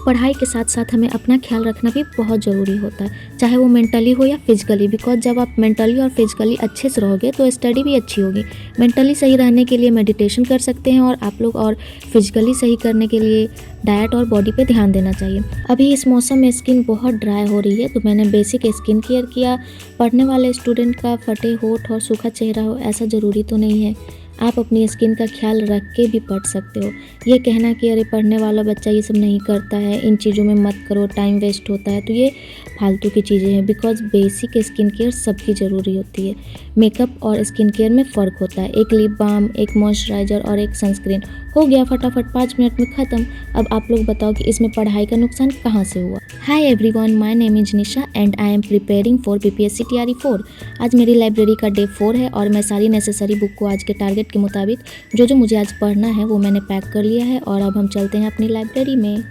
पढ़ाई के साथ साथ हमें अपना ख्याल रखना भी बहुत ज़रूरी होता है, चाहे वो मेंटली हो या फिजिकली। बिकॉज जब आप मेंटली और फिजिकली अच्छे से रहोगे तो स्टडी भी अच्छी होगी। मेंटली सही रहने के लिए मेडिटेशन कर सकते हैं और आप लोग, और फिजिकली सही करने के लिए डाइट और बॉडी पे ध्यान देना चाहिए। अभी इस मौसम में स्किन बहुत ड्राई हो रही है, तो मैंने बेसिक स्किन केयर किया। पढ़ने वाले स्टूडेंट का फटे होठ और सूखा चेहरा हो ऐसा ज़रूरी तो नहीं है, आप अपनी स्किन का ख्याल रख के भी पढ़ सकते हो। ये कहना कि अरे पढ़ने वाला बच्चा ये सब नहीं करता है, इन चीज़ों में मत करो, टाइम वेस्ट होता है, तो ये फालतू की चीज़ें हैं। बिकॉज बेसिक स्किन केयर सबकी ज़रूरी होती है। मेकअप और स्किन केयर में फ़र्क होता है। एक लिप बाम, एक मॉइस्चराइज़र और एक सनस्क्रीन, हो गया फटाफट 5 मिनट में ख़त्म। अब आप लोग बताओ कि इसमें पढ़ाई का नुकसान कहाँ से हुआ। Hi everyone, my name is Nisha and I am preparing for BPSC TRE 4। आज मेरी लाइब्रेरी का डे 4 है और मैं सारी नेसेसरी बुक को आज के टारगेट के मुताबिक जो मुझे आज पढ़ना है वो मैंने पैक कर लिया है। और अब हम चलते हैं अपनी लाइब्रेरी में।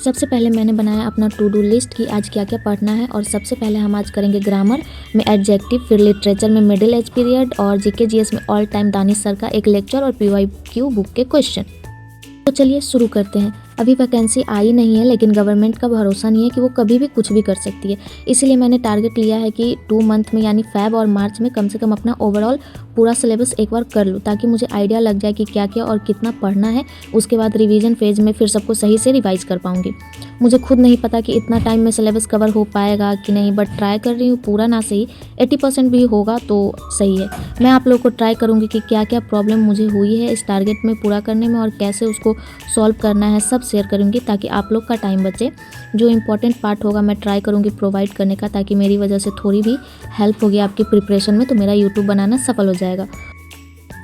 सबसे पहले मैंने बनाया अपना टू डू लिस्ट कि आज क्या क्या पढ़ना है। और सबसे पहले हम आज करेंगे ग्रामर में एडजेक्टिव, फिर लिटरेचर में मिडिल एज पीरियड, और जीके जीएस में ऑल टाइम दानिश सर का एक लेक्चर और पीवाईक्यू बुक के क्वेश्चन। तो चलिए शुरू करते हैं। अभी वैकेंसी आई नहीं है, लेकिन गवर्नमेंट का भरोसा नहीं है कि वो कभी भी कुछ भी कर सकती है। इसीलिए मैंने टारगेट लिया है कि 2 मंथ में यानी फ़ेब और मार्च में कम से कम अपना ओवरऑल पूरा सिलेबस एक बार कर लूँ, ताकि मुझे आइडिया लग जाए कि क्या क्या और कितना पढ़ना है। उसके बाद रिवीजन फेज में फिर सबको सही से रिवाइज कर पाऊँगी। मुझे खुद नहीं पता कि इतना टाइम में सिलेबस कवर हो पाएगा कि नहीं, बट ट्राई कर रही हूँ। पूरा ना सही 80% भी होगा तो सही है। मैं आप लोगों को ट्राई करूँगी कि क्या क्या प्रॉब्लम मुझे हुई है इस टारगेट में पूरा करने में और कैसे उसको सॉल्व करना है, सब शेयर करूँगी ताकि आप लोग का टाइम बचे। जो इम्पोर्टेंट पार्ट होगा मैं ट्राई करूँगी प्रोवाइड करने का, ताकि मेरी वजह से थोड़ी भी हेल्प होगी आपकी प्रिपरेशन में, तो मेरा यूट्यूब बनाना सफल हो जाएगा।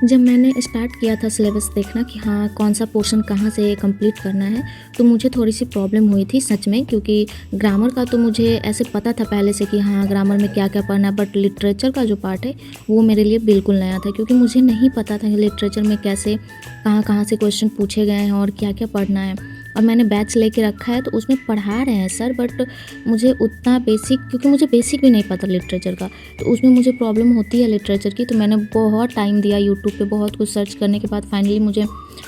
जब मैंने स्टार्ट किया था सिलेबस देखना कि हाँ कौन सा पोर्शन कहाँ से कंप्लीट करना है, तो मुझे थोड़ी सी प्रॉब्लम हुई थी सच में, क्योंकि ग्रामर का तो मुझे ऐसे पता था पहले से कि हाँ ग्रामर में क्या क्या पढ़ना है, बट लिटरेचर का जो पार्ट है वो मेरे लिए बिल्कुल नया था, क्योंकि मुझे नहीं पता था कि लिटरेचर में कैसे कहाँ से क्वेश्चन पूछे गए हैं और क्या क्या पढ़ना है। और मैंने बैच लेके रखा है तो उसमें पढ़ा रहे हैं सर, बट मुझे उतना बेसिक, क्योंकि मुझे बेसिक भी नहीं पता लिटरेचर का, तो उसमें मुझे प्रॉब्लम होती है लिटरेचर की। तो मैंने बहुत टाइम दिया यूट्यूब पे, बहुत कुछ सर्च करने के बाद फाइनली मुझे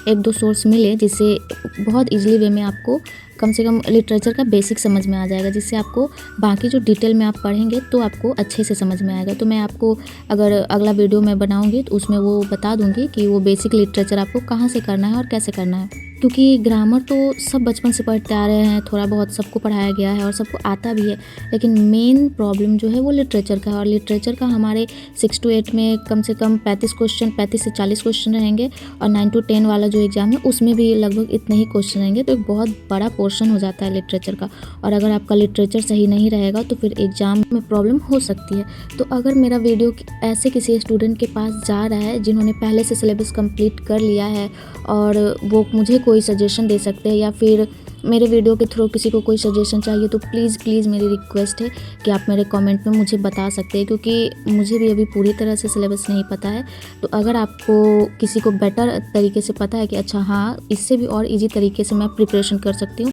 1-2 सोर्स मिले जिससे बहुत ईजिली वे में आपको कम से कम लिटरेचर का बेसिक समझ में आ जाएगा, जिससे आपको बाकी जो डिटेल में आप पढ़ेंगे तो आपको अच्छे से समझ में आएगा। तो मैं आपको अगर अगला वीडियो मैं बनाऊंगी तो उसमें वो बता दूंगी कि वो बेसिक लिटरेचर आपको कहाँ से करना है और कैसे करना है। क्योंकि ग्रामर तो सब बचपन से पढ़ते आ रहे हैं, थोड़ा बहुत सबको पढ़ाया गया है और सबको आता भी है, लेकिन मेन प्रॉब्लम जो है वो लिटरेचर का है। और लिटरेचर का हमारे 6 to 8 में कम से कम 35 क्वेश्चन, 35 से 40 क्वेश्चन रहेंगे, और 9 to 10 वाला जो एग्ज़ाम है उसमें भी लगभग इतने ही क्वेश्चन रहेंगे। तो एक बहुत बड़ा पोर्शन हो जाता है लिटरेचर का, और अगर आपका लिटरेचर सही नहीं रहेगा तो फिर एग्ज़ाम में प्रॉब्लम हो सकती है। तो अगर मेरा वीडियो ऐसे किसी स्टूडेंट के पास जा रहा है जिन्होंने पहले से सिलेबस कंप्लीट कर लिया है और वो मुझे कोई सजेशन दे सकते हैं, या फिर मेरे वीडियो के थ्रू किसी को कोई सजेशन चाहिए, तो प्लीज़ मेरी रिक्वेस्ट है कि आप मेरे कमेंट में मुझे बता सकते हैं, क्योंकि मुझे भी अभी पूरी तरह से सिलेबस नहीं पता है। तो अगर आपको किसी को बेटर तरीके से पता है कि अच्छा हाँ इससे भी और इजी तरीके से मैं प्रिपरेशन कर सकती हूँ,